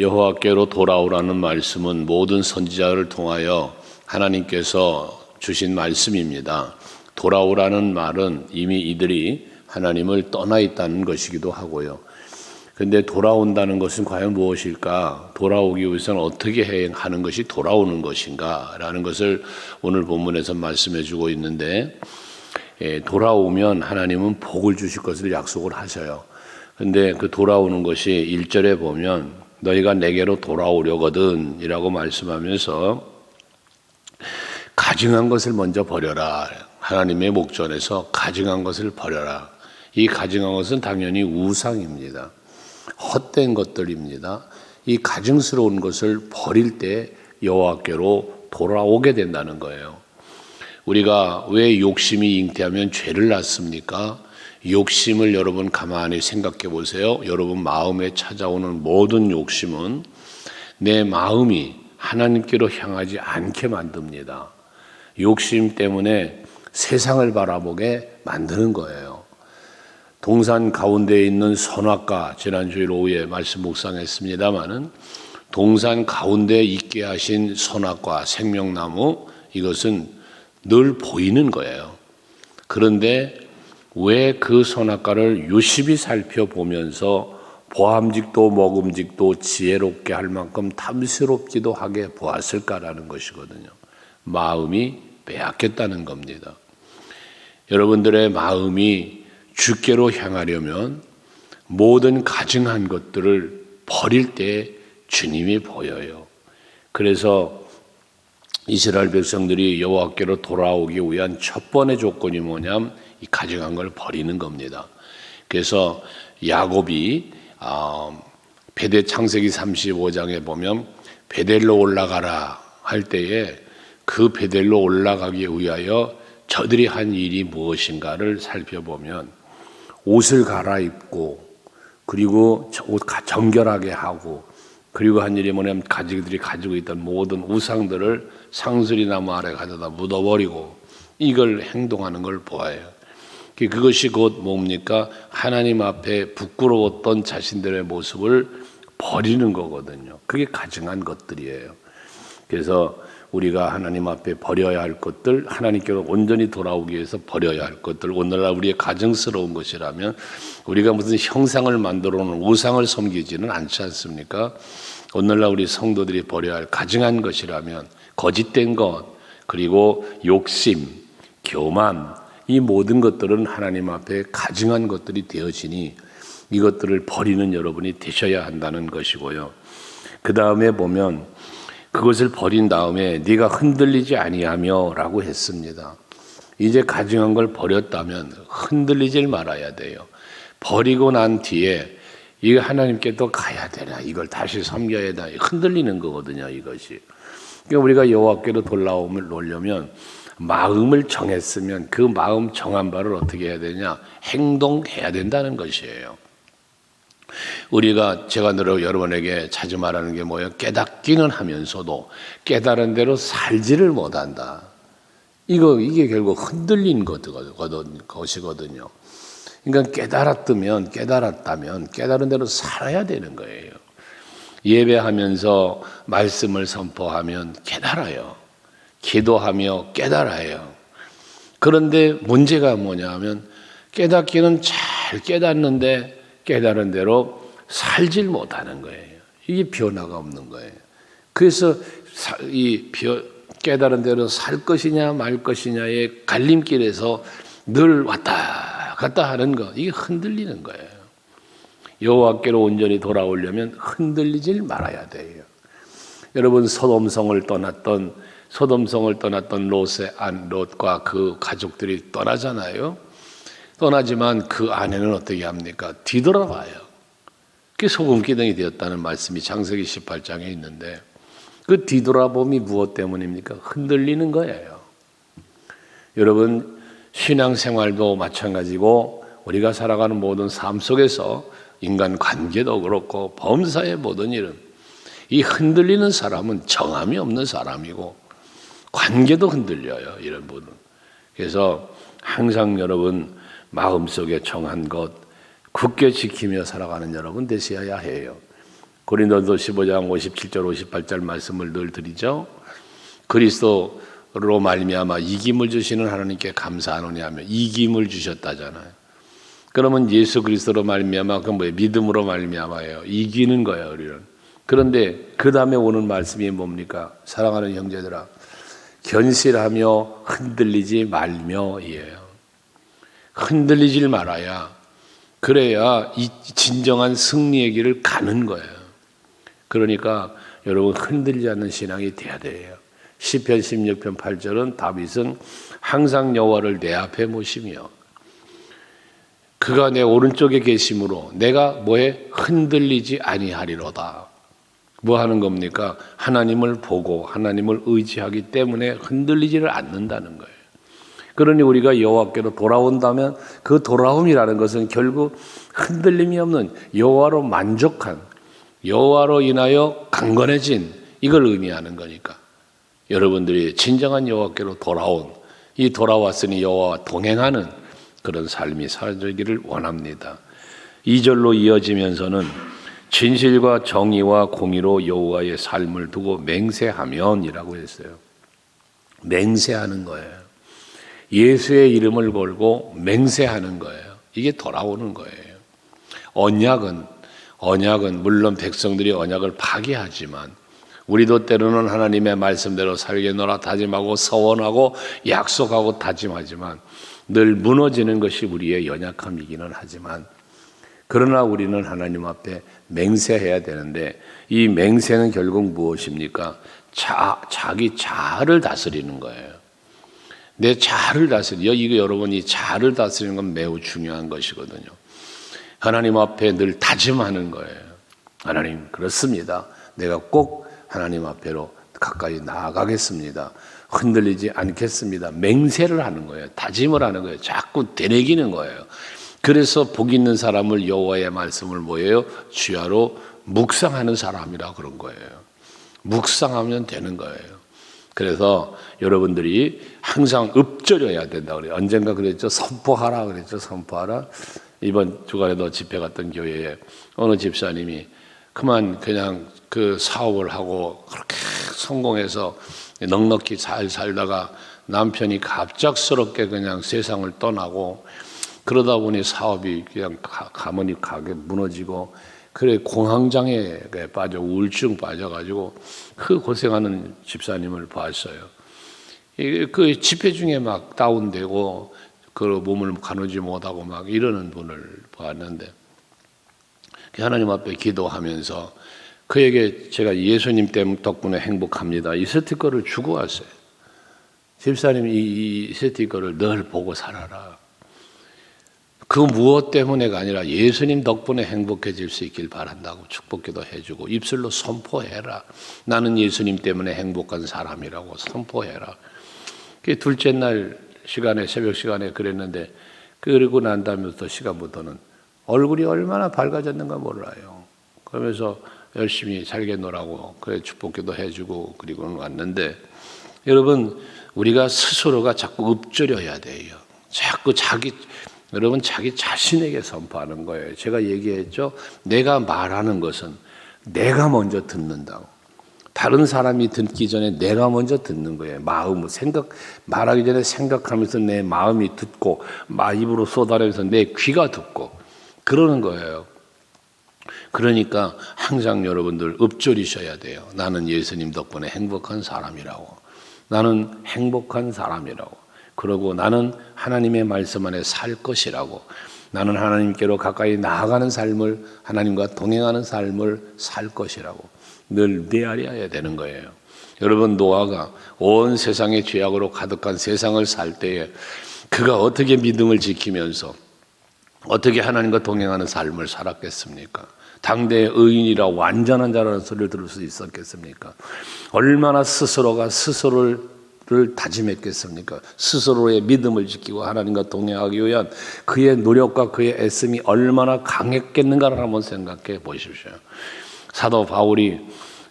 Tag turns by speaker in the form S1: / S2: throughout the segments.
S1: 여호와께로 돌아오라는 말씀은 모든 선지자를 통하여 하나님께서 주신 말씀입니다. 돌아오라는 말은 이미 이들이 하나님을 떠나 있다는 것이기도 하고요. 근데 돌아온다는 것은 과연 무엇일까? 돌아오기 위해서는 어떻게 해야 하는 것이 돌아오는 것인가? 라는 것을 오늘 본문에서 말씀해 주고 있는데, 돌아오면 하나님은 복을 주실 것을 약속을 하셔요. 근데 그 돌아오는 것이 1절에 보면 너희가 내게로 돌아오려거든 이라고 말씀하면서 가증한 것을 먼저 버려라. 하나님의 목전에서 가증한 것을 버려라. 이 가증한 것은 당연히 우상입니다. 헛된 것들입니다. 이 가증스러운 것을 버릴 때 여호와께로 돌아오게 된다는 거예요. 우리가 왜 욕심이 잉태하면 죄를 낳습니까? 욕심을 여러분 가만히 생각해 보세요. 여러분 마음에 찾아오는 모든 욕심은 내 마음이 하나님께로 향하지 않게 만듭니다. 욕심 때문에 세상을 바라보게 만드는 거예요. 동산 가운데에 있는 선악과, 지난주일 오후에 말씀 묵상했습니다마는 동산 가운데에 있게 하신 선악과 생명나무, 이것은 늘 보이는 거예요. 그런데 왜 그 선악과를 유심히 살펴보면서 보암직도 먹음직도 지혜롭게 할 만큼 탐스럽지도 하게 보았을까라는 것이거든요. 마음이 빼앗겼다는 겁니다. 여러분들의 마음이 주께로 향하려면 모든 가증한 것들을 버릴 때 주님이 보여요. 그래서 이스라엘 백성들이 여호와께로 돌아오기 위한 첫 번째 조건이 뭐냐면 이 가증한 걸 버리는 겁니다. 그래서 야곱이 베델 창세기 35장에 보면 베델로 올라가라 할 때에 그 베델로 가기 위하여 저들이 한 일이 무엇인가를 살펴보면 옷을 갈아입고 그리고 옷 정결하게 하고 그리고 한 일이 뭐냐면 가지들이 가지고 있던 모든 우상들을 상수리 나무 아래 가져다 묻어버리고 이걸 행동하는 걸 보아요. 그것이 곧 뭡니까? 하나님 앞에 부끄러웠던 자신들의 모습을 버리는 거거든요. 그게 가증한 것들이에요. 그래서 우리가 하나님 앞에 버려야 할 것들, 하나님께로 온전히 돌아오기 위해서 버려야 할 것들, 오늘날 우리의 가증스러운 것이라면 우리가 무슨 형상을 만들어 놓은 우상을 섬기지는 않지 않습니까? 오늘날 우리 성도들이 버려야 할 가증한 것이라면 거짓된 것, 그리고 욕심, 교만, 이 모든 것들은 하나님 앞에 가증한 것들이 되어지니 이것들을 버리는 여러분이 되셔야 한다는 것이고요. 그 다음에 보면 그것을 버린 다음에 네가 흔들리지 아니하며 라고 했습니다. 이제 가증한 걸 버렸다면 흔들리질 말아야 돼요. 버리고 난 뒤에 이거 하나님께 또 가야 되나, 이걸 다시 섬겨야 되나, 흔들리는 거거든요, 이것이. 그러니까 우리가 여호와께로 돌아옴을 놓으려면 마음을 정했으면 그 마음 정한 바를 어떻게 해야 되냐? 행동해야 된다는 것이에요. 제가 늘 여러분에게 자주 말하는 게 뭐예요? 깨닫기는 하면서도 깨달은 대로 살지를 못한다. 이게 결국 흔들린 것이거든요. 그러니까 깨달았다면 깨달은 대로 살아야 되는 거예요. 예배하면서 말씀을 선포하면 깨달아요. 기도하며 깨달아요. 그런데 문제가 뭐냐면 깨닫기는 잘 깨닫는데 깨달은 대로 살질 못하는 거예요. 이게 변화가 없는 거예요. 그래서 깨달은 대로 살 것이냐 말 것이냐의 갈림길에서 늘 왔다 갔다 하는 거, 이게 흔들리는 거예요. 여호와께로 온전히 돌아오려면 흔들리질 말아야 돼요. 여러분 소돔성을 떠났던 롯과 그 가족들이 떠나잖아요. 떠나지만 그 아내는 어떻게 합니까? 뒤돌아봐요. 그게 소금기둥이 되었다는 말씀이 창세기 18장에 있는데 그 뒤돌아봄이 무엇 때문입니까? 흔들리는 거예요. 여러분 신앙생활도 마찬가지고 우리가 살아가는 모든 삶 속에서 인간 관계도 그렇고 범사의 모든 일은 이 흔들리는 사람은 정함이 없는 사람이고 관계도 흔들려요, 이런 분은. 그래서 항상 여러분 마음속에 정한 것 굳게 지키며 살아가는 여러분 되셔야 해요. 고린도서 15장 57절 58절 말씀을 늘 드리죠. 그리스도로 말미암아 이김을 주시는 하나님께 감사하노니 하며 이김을 주셨다잖아요. 그러면 예수 그리스도로 말미암아 그 뭐예요? 믿음으로 말미암아예요. 이기는 거예요, 우리는. 그런데 그 다음에 오는 말씀이 뭡니까? 사랑하는 형제들아, 견실하며 흔들리지 말며이에요. 흔들리질 말아야, 그래야 이 진정한 승리의 길을 가는 거예요. 그러니까 여러분 흔들리지 않는 신앙이 돼야 돼요. 시편 16편 8절은 다윗은 항상 여호와를 내 앞에 모시며 그가 내 오른쪽에 계심으로 내가 뭐에 흔들리지 아니하리로다. 뭐 하는 겁니까? 하나님을 보고 하나님을 의지하기 때문에 흔들리지를 않는다는 거예요. 그러니 우리가 여호와께로 돌아온다면 그 돌아옴이라는 것은 결국 흔들림이 없는 여호와로 만족한, 여호와로 인하여 강건해진 이걸 의미하는 거니까 여러분들이 진정한 여호와께로 돌아온, 이 돌아왔으니 여호와와 동행하는 그런 삶이 살아지기를 원합니다. 2절로 이어지면서는 진실과 정의와 공의로 여호와의 삶을 두고 맹세하면이라고 했어요. 맹세하는 거예요. 예수의 이름을 걸고 맹세하는 거예요. 이게 돌아오는 거예요. 언약은 물론 백성들이 언약을 파기하지만 우리도 때로는 하나님의 말씀대로 살겠노라 다짐하고 서원하고 약속하고 다짐하지만 늘 무너지는 것이 우리의 연약함이기는 하지만 그러나 우리는 하나님 앞에 맹세해야 되는데 이 맹세는 결국 무엇입니까? 자기 자아를 다스리는 거예요. 내 자아를 다스려. 이거 여러분 이 자아를 다스리는 건 매우 중요한 것이거든요. 하나님 앞에 늘 다짐하는 거예요. 하나님 그렇습니다. 내가 꼭 하나님 앞에로 가까이 나아가겠습니다. 흔들리지 않겠습니다. 맹세를 하는 거예요. 다짐을 하는 거예요. 자꾸 되뇌기는 거예요. 그래서 복 있는 사람을 여호와의 말씀을 뭐예요? 주야로 묵상하는 사람이라 그런 거예요. 묵상하면 되는 거예요. 그래서 여러분들이 항상 읊조려야 된다 그래요. 언젠가 그랬죠. 선포하라 그랬죠. 선포하라. 이번 주간에도 집회 갔던 교회에 어느 집사님이 그냥 그 사업을 하고 그렇게 성공해서 넉넉히 잘 살다가 남편이 갑작스럽게 그냥 세상을 떠나고 그러다 보니 사업이 그냥 가문이 가게 무너지고 그래 공황장애에 빠져 우울증 빠져가지고 그 고생하는 집사님을 봤어요. 그 집회 중에 막 다운되고 그 몸을 가누지 못하고 막 이러는 분을 봤는데 하나님 앞에 기도하면서 그에게 제가 예수님 때문에 덕분에 행복합니다. 이 스티커를 주고 왔어요. 집사님이 이 스티커를 늘 보고 살아라. 그 무엇 때문에가 아니라 예수님 덕분에 행복해질 수 있길 바란다고 축복기도 해주고 입술로 선포해라. 나는 예수님 때문에 행복한 사람이라고 선포해라. 그 둘째 날 시간에 새벽 시간에 그랬는데 그러고 난 다음부터 시간부터는 얼굴이 얼마나 밝아졌는가 몰라요. 그러면서 열심히 살겠노라고 그래 축복기도 해주고 그리고는 왔는데 여러분 우리가 스스로가 자꾸 읊조려야 돼요. 자꾸 여러분 자기 자신에게 선포하는 거예요. 제가 얘기했죠. 내가 말하는 것은 내가 먼저 듣는다고. 다른 사람이 듣기 전에 내가 먼저 듣는 거예요. 말하기 전에 생각하면서 내 마음이 듣고 입으로 쏟아내면서 내 귀가 듣고 그러는 거예요. 그러니까 항상 여러분들 읊조리셔야 돼요. 나는 예수님 덕분에 행복한 사람이라고. 나는 행복한 사람이라고. 그러고 나는 하나님의 말씀 안에 살 것이라고. 나는 하나님께로 가까이 나아가는 삶을, 하나님과 동행하는 삶을 살 것이라고 늘 메아려야 되는 거예요. 여러분 노아가 온 세상의 죄악으로 가득한 세상을 살 때에 그가 어떻게 믿음을 지키면서 어떻게 하나님과 동행하는 삶을 살았겠습니까? 당대의 의인이라 완전한 자라는 소리를 들을 수 있었겠습니까? 얼마나 스스로가 스스로를 다짐했겠습니까? 스스로의 믿음을 지키고 하나님과 동행하기 위한 그의 노력과 그의 애씀이 얼마나 강했겠는가를 한번 생각해 보십시오. 사도 바울이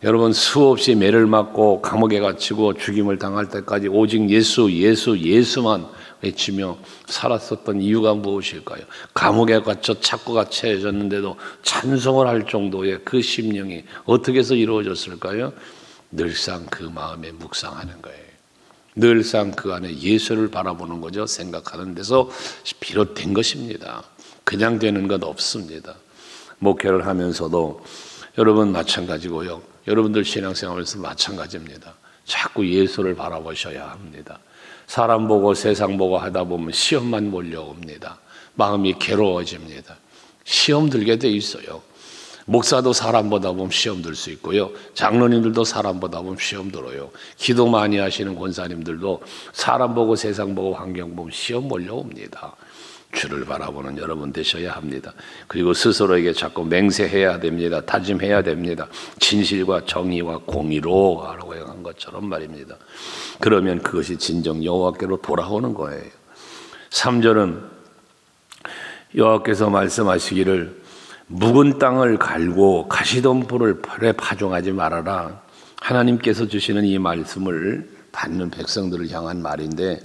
S1: 여러분 수없이 매를 맞고 감옥에 갇히고 죽임을 당할 때까지 오직 예수, 예수, 예수만 외치며 살았었던 이유가 무엇일까요? 감옥에 갇혀 착고가 채해졌는데도 찬송을 할 정도의 그 심령이 어떻게 해서 이루어졌을까요? 늘상 그 마음에 묵상하는 거예요. 늘상 그 안에 예수를 바라보는 거죠. 생각하는 데서 비롯된 것입니다. 그냥 되는 건 없습니다. 목회를 하면서도 여러분 마찬가지고요. 여러분들 신앙생활에서 마찬가지입니다. 자꾸 예수를 바라보셔야 합니다. 사람 보고 세상 보고 하다 보면 시험만 몰려옵니다. 마음이 괴로워집니다. 시험 들게 돼 있어요. 목사도 사람 보다 보면 시험 들 수 있고요. 장로님들도 사람 보다 보면 시험 들어요. 기도 많이 하시는 권사님들도 사람 보고 세상 보고 환경 보면 시험 몰려옵니다. 주를 바라보는 여러분 되셔야 합니다. 그리고 스스로에게 자꾸 맹세해야 됩니다. 다짐해야 됩니다. 진실과 정의와 공의로 하라고 한 것처럼 말입니다. 그러면 그것이 진정 여호와께로 돌아오는 거예요. 3절은 여호와께서 말씀하시기를 묵은 땅을 갈고 가시덤불을 팔에 파종하지 말아라. 하나님께서 주시는 이 말씀을 받는 백성들을 향한 말인데,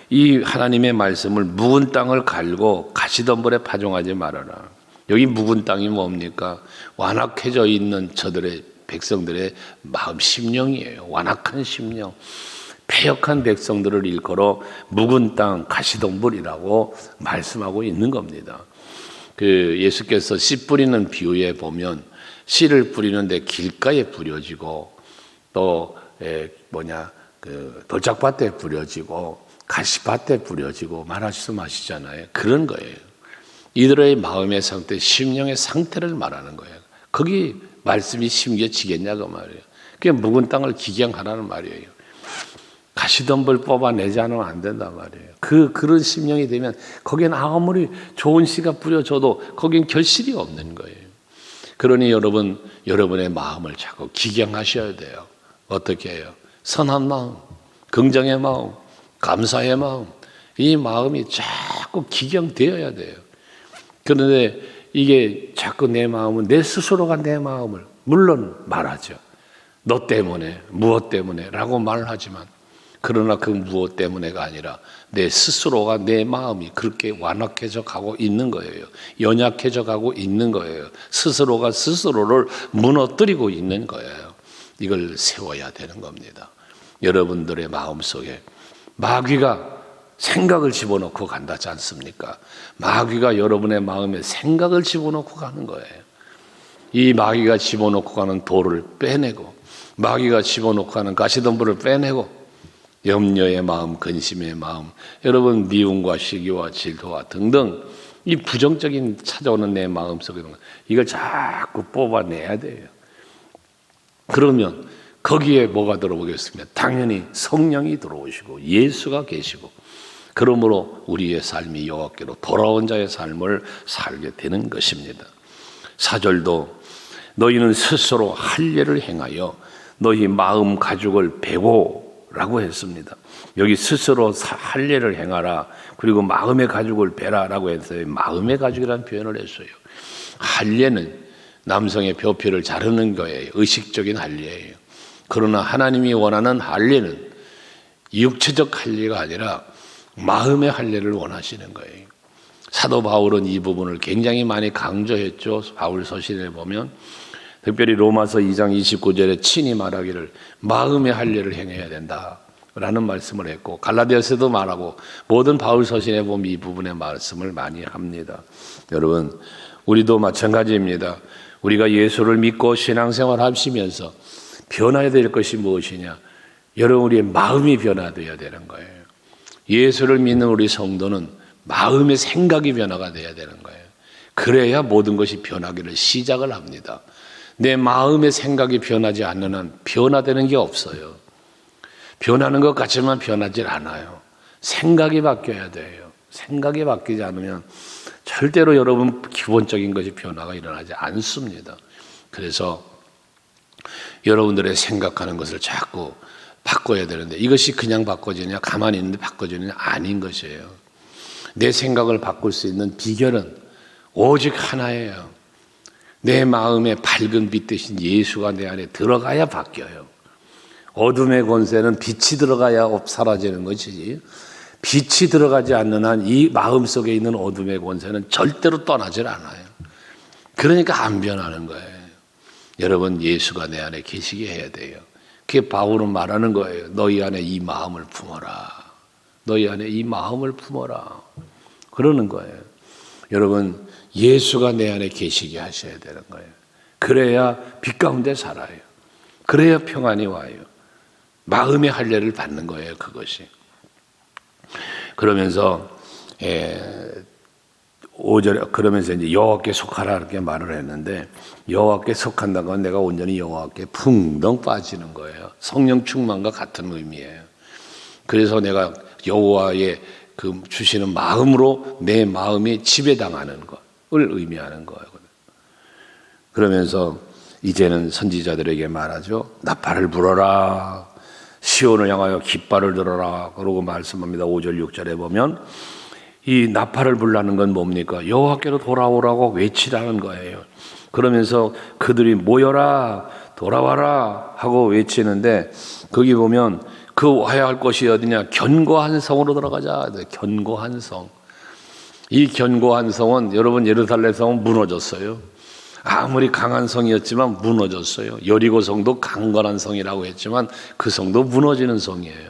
S1: 이 하나님의 말씀을 묵은 땅을 갈고 가시덤불에 파종하지 말아라. 여기 묵은 땅이 뭡니까? 완악해져 있는 저들의 백성들의 마음 심령이에요. 완악한 심령, 패역한 백성들을 일컬어 묵은 땅 가시덤불이라고 말씀하고 있는 겁니다. 그 예수께서 씨 뿌리는 비유에 보면 씨를 뿌리는데 길가에 뿌려지고 또 돌짝밭에 뿌려지고 가시밭에 뿌려지고 말씀하시잖아요. 그런 거예요. 이들의 마음의 상태, 심령의 상태를 말하는 거예요. 거기 말씀이 심겨지겠냐 그 말이에요. 그게 묵은 땅을 기경하라는 말이에요. 가시덤불 뽑아내지 않으면 안 된단 말이에요. 그런 심령이 되면 거기엔 아무리 좋은 씨가 뿌려져도 거긴 결실이 없는 거예요. 그러니 여러분의 마음을 자꾸 기경하셔야 돼요. 어떻게 해요? 선한 마음, 긍정의 마음, 감사의 마음, 이 마음이 자꾸 기경되어야 돼요. 그런데 이게 자꾸 내 마음은 내 스스로가 내 마음을 물론 말하죠. 너 때문에, 무엇 때문에 라고 말을 하지만, 그러나 그 무엇 때문에가 아니라 내 스스로가, 내 마음이 그렇게 완악해져 가고 있는 거예요. 연약해져 가고 있는 거예요. 스스로가 스스로를 무너뜨리고 있는 거예요. 이걸 세워야 되는 겁니다. 여러분들의 마음속에 마귀가 생각을 집어넣고 간다지 않습니까? 마귀가 여러분의 마음에 생각을 집어넣고 가는 거예요. 이 마귀가 집어넣고 가는 돌을 빼내고, 마귀가 집어넣고 가는 가시덤불을 빼내고, 염려의 마음, 근심의 마음, 여러분 미움과 시기와 질투와 등등 이 부정적인 찾아오는 내 마음속에 이걸 자꾸 뽑아내야 돼요. 그러면 거기에 뭐가 들어오겠습니까? 당연히 성령이 들어오시고 예수가 계시고, 그러므로 우리의 삶이 여호와께로 돌아온 자의 삶을 살게 되는 것입니다. 4절도 너희는 스스로 할례를 행하여 너희 마음 가죽을 베고 라고 했습니다. 여기 스스로 할례를 행하라, 그리고 마음의 가죽을 베라라고 했어요. 마음의 가죽이라는 표현을 했어요. 할례는 남성의 벼피를 자르는 거예요. 의식적인 할례예요. 그러나 하나님이 원하는 할례는 육체적 할례가 아니라 마음의 할례를 원하시는 거예요. 사도 바울은 이 부분을 굉장히 많이 강조했죠. 바울 서신에 보면 특별히 로마서 2장 29절에 친히 말하기를 마음의 할례를 행해야 된다라는 말씀을 했고, 갈라디아서도 말하고, 모든 바울 서신에 보면 이 부분의 말씀을 많이 합니다. 여러분, 우리도 마찬가지입니다. 우리가 예수를 믿고 신앙생활 하시면서 변화해야 될 것이 무엇이냐? 여러분, 우리의 마음이 변화되어야 되는 거예요. 예수를 믿는 우리 성도는 마음의 생각이 변화가 되어야 되는 거예요. 그래야 모든 것이 변하기를 시작을 합니다. 내 마음의 생각이 변하지 않는 한 변화되는 게 없어요. 변하는 것 같지만 변하질 않아요. 생각이 바뀌어야 돼요. 생각이 바뀌지 않으면 절대로 여러분 기본적인 것이 변화가 일어나지 않습니다. 그래서 여러분들의 생각하는 것을 자꾸 바꿔야 되는데, 이것이 그냥 바꿔지냐, 가만히 있는데 바꿔지느냐, 아닌 것이에요. 내 생각을 바꿀 수 있는 비결은 오직 하나예요. 내 마음에 밝은 빛 대신 예수가 내 안에 들어가야 바뀌어요. 어둠의 권세는 빛이 들어가야 사라지는 것이지, 빛이 들어가지 않는 한 이 마음속에 있는 어둠의 권세는 절대로 떠나질 않아요. 그러니까 안 변하는 거예요. 여러분, 예수가 내 안에 계시게 해야 돼요. 그게 바울은 말하는 거예요. 너희 안에 이 마음을 품어라. 너희 안에 이 마음을 품어라. 그러는 거예요. 여러분, 예수가 내 안에 계시게 하셔야 되는 거예요. 그래야 빛 가운데 살아요. 그래야 평안이 와요. 마음의 할례를 받는 거예요, 그것이. 그러면서 5절에 그러면서 이제 여호와께 속하라 이렇게 말을 했는데, 여호와께 속한다는 건 내가 온전히 여호와께 풍덩 빠지는 거예요. 성령 충만과 같은 의미예요. 그래서 내가 여호와의 그 주시는 마음으로 내 마음이 지배당하는 것을 의미하는 거예요. 그러면서 이제는 선지자들에게 말하죠. 나팔을 불어라. 시온을 향하여 깃발을 들어라. 그러고 말씀합니다. 5절 6절에 보면 이 나팔을 불라는 건 뭡니까? 여호와께로 돌아오라고 외치라는 거예요. 그러면서 그들이 모여라, 돌아와라 하고 외치는데, 거기 보면 그 와야 할 곳이 어디냐? 견고한 성으로 들어가자. 견고한 성. 이 견고한 성은, 여러분, 예루살렘 성은 무너졌어요. 아무리 강한 성이었지만 무너졌어요. 여리고 성도 강건한 성이라고 했지만 그 성도 무너지는 성이에요.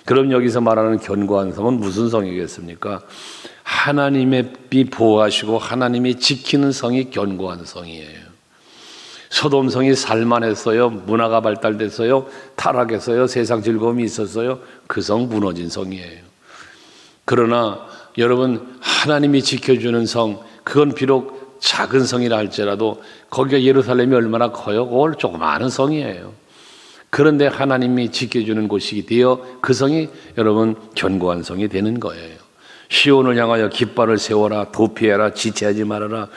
S1: 그럼 여기서 말하는 견고한 성은 무슨 성이겠습니까? 하나님이 보호하시고 하나님이 지키는 성이 견고한 성이에요. 소돔성이 살만했어요. 문화가 발달됐어요. 타락했어요. 세상 즐거움이 있었어요. 그 성 무너진 성이에요. 그러나 여러분, 하나님이 지켜주는 성, 그건 비록 작은 성이라 할지라도 거기가 예루살렘이 얼마나 커요? 그걸 조그마한 성이에요. 그런데 하나님이 지켜주는 곳이 되어 그 성이 여러분 견고한 성이 되는 거예요. 시온을 향하여 깃발을 세워라, 도피해라, 지체하지 말아라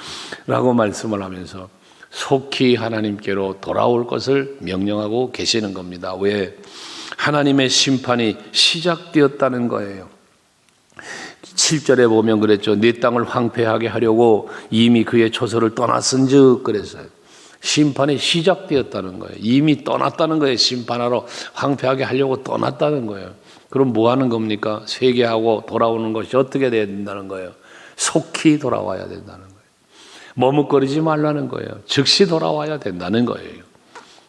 S1: 라고 말씀을 하면서 속히 하나님께로 돌아올 것을 명령하고 계시는 겁니다. 왜? 하나님의 심판이 시작되었다는 거예요. 7절에 보면 그랬죠. 네 땅을 황폐하게 하려고 이미 그의 초소를 떠났은즉 그랬어요. 심판이 시작되었다는 거예요. 이미 떠났다는 거예요. 심판하러 황폐하게 하려고 떠났다는 거예요. 그럼 뭐 하는 겁니까? 회개하고 돌아오는 것이 어떻게 돼야 된다는 거예요? 속히 돌아와야 된다는 거예요. 머뭇거리지 말라는 거예요. 즉시 돌아와야 된다는 거예요.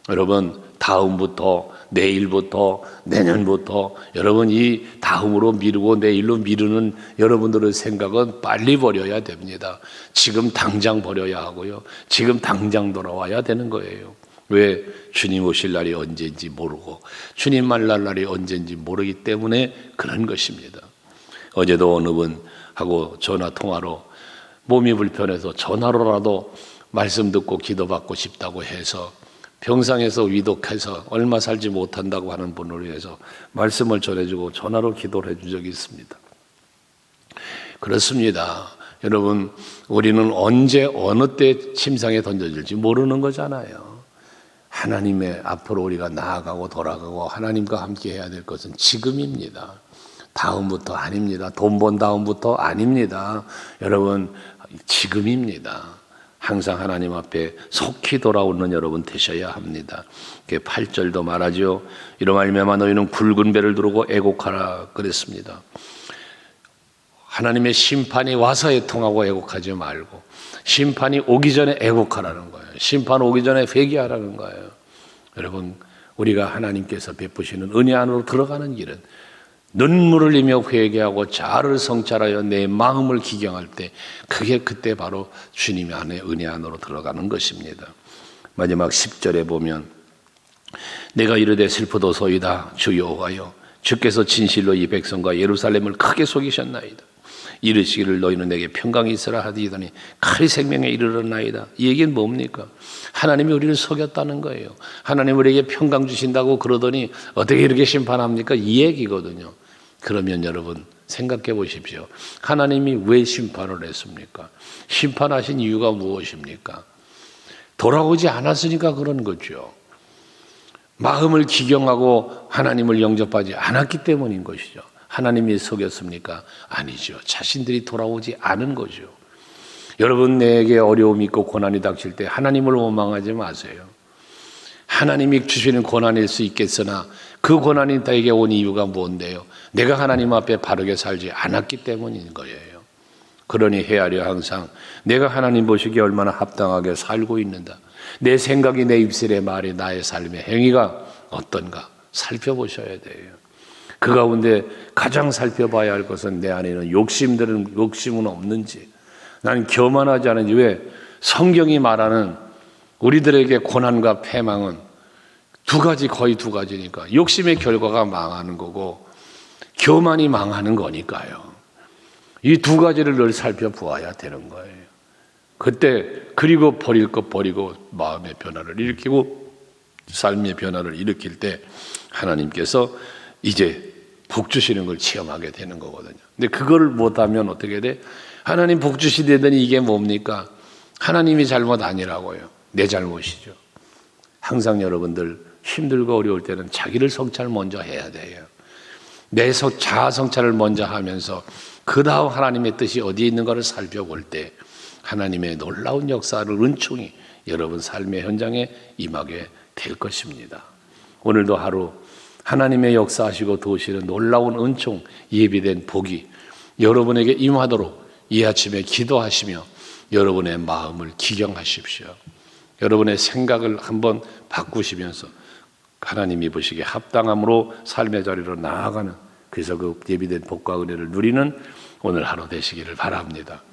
S1: 여러분, 다음부터, 내일부터, 내년부터 여러분 이 다음으로 미루고 내일로 미루는 여러분들의 생각은 빨리 버려야 됩니다. 지금 당장 버려야 하고요. 지금 당장 돌아와야 되는 거예요. 왜? 주님 오실 날이 언제인지 모르고 주님 만날 날이 언제인지 모르기 때문에 그런 것입니다. 어제도 어느 분하고 전화 통화로 몸이 불편해서 전화로라도 말씀 듣고 기도받고 싶다고 해서 병상에서 위독해서 얼마 살지 못한다고 하는 분을 위해서 말씀을 전해주고 전화로 기도를 해준 적이 있습니다. 그렇습니다. 여러분, 우리는 언제 어느 때 침상에 던져질지 모르는 거잖아요. 하나님의 앞으로 우리가 나아가고 돌아가고 하나님과 함께 해야 될 것은 지금입니다. 다음부터 아닙니다. 돈 번 다음부터 아닙니다. 여러분, 지금입니다. 항상 하나님 앞에 속히 돌아오는 여러분 되셔야 합니다. 8절도 말하죠. 이로 말미암아 너희는 굵은 배를 두르고 애곡하라 그랬습니다. 하나님의 심판이 와서 애통하고 애곡하지 말고 심판이 오기 전에 애곡하라는 거예요. 심판 오기 전에 회개하라는 거예요. 여러분, 우리가 하나님께서 베푸시는 은혜 안으로 들어가는 길은 눈물을 흘리며 회개하고 자아를 성찰하여 내 마음을 기경할 때 그게 그때 바로 주님 안에 은혜 안으로 들어가는 것입니다. 마지막 10절에 보면 내가 이르되 슬프도소이다 주 여호와여 주께서 진실로 이 백성과 예루살렘을 크게 속이셨나이다. 이르시기를 너희는 내게 평강이 있으라 하더니 칼이 생명에 이르렀나이다. 이 얘기는 뭡니까? 하나님이 우리를 속였다는 거예요. 하나님 우리에게 평강 주신다고 그러더니 어떻게 이렇게 심판합니까? 이 얘기거든요. 그러면 여러분 생각해 보십시오. 하나님이 왜 심판을 했습니까? 심판하신 이유가 무엇입니까? 돌아오지 않았으니까 그런 거죠. 마음을 기경하고 하나님을 영접하지 않았기 때문인 것이죠. 하나님이 속였습니까? 아니죠. 자신들이 돌아오지 않은 거죠. 여러분, 내게 어려움이 있고 고난이 닥칠 때 하나님을 원망하지 마세요. 하나님이 주시는 고난일 수 있겠으나 그 고난이 나에게 온 이유가 뭔데요? 내가 하나님 앞에 바르게 살지 않았기 때문인 거예요. 그러니 헤아려 항상 내가 하나님 보시기에 얼마나 합당하게 살고 있는가, 내 생각이, 내 입술의 말이, 나의 삶의 행위가 어떤가 살펴보셔야 돼요. 그 가운데 가장 살펴봐야 할 것은 내 안에는 욕심은 없는지, 나는 교만하지 않은지. 왜? 성경이 말하는 우리들에게 고난과 패망은 거의 두 가지니까, 욕심의 결과가 망하는 거고 교만이 망하는 거니까요. 이 두 가지를 늘 살펴보아야 되는 거예요. 그때 그리고 버릴 것 버리고 마음의 변화를 일으키고 삶의 변화를 일으킬 때 하나님께서 이제 복 주시는 걸 체험하게 되는 거거든요. 근데 그걸 못하면 어떻게 돼? 하나님 복 주시되더니 이게 뭡니까? 하나님이 잘못 아니라고요. 내 잘못이죠. 항상 여러분들 힘들고 어려울 때는 자기를 성찰 먼저 해야 돼요. 내 자아 성찰을 먼저 하면서 그 다음 하나님의 뜻이 어디에 있는가를 살펴볼 때 하나님의 놀라운 역사를, 은총이 여러분 삶의 현장에 임하게 될 것입니다. 오늘도 하루 하나님의 역사하시고 도우시는 놀라운 은총, 예비된 복이 여러분에게 임하도록 이 아침에 기도하시며 여러분의 마음을 기경하십시오. 여러분의 생각을 한번 바꾸시면서 하나님이 보시기에 합당함으로 삶의 자리로 나아가는, 그래서 그 예비된 복과 은혜를 누리는 오늘 하루 되시기를 바랍니다.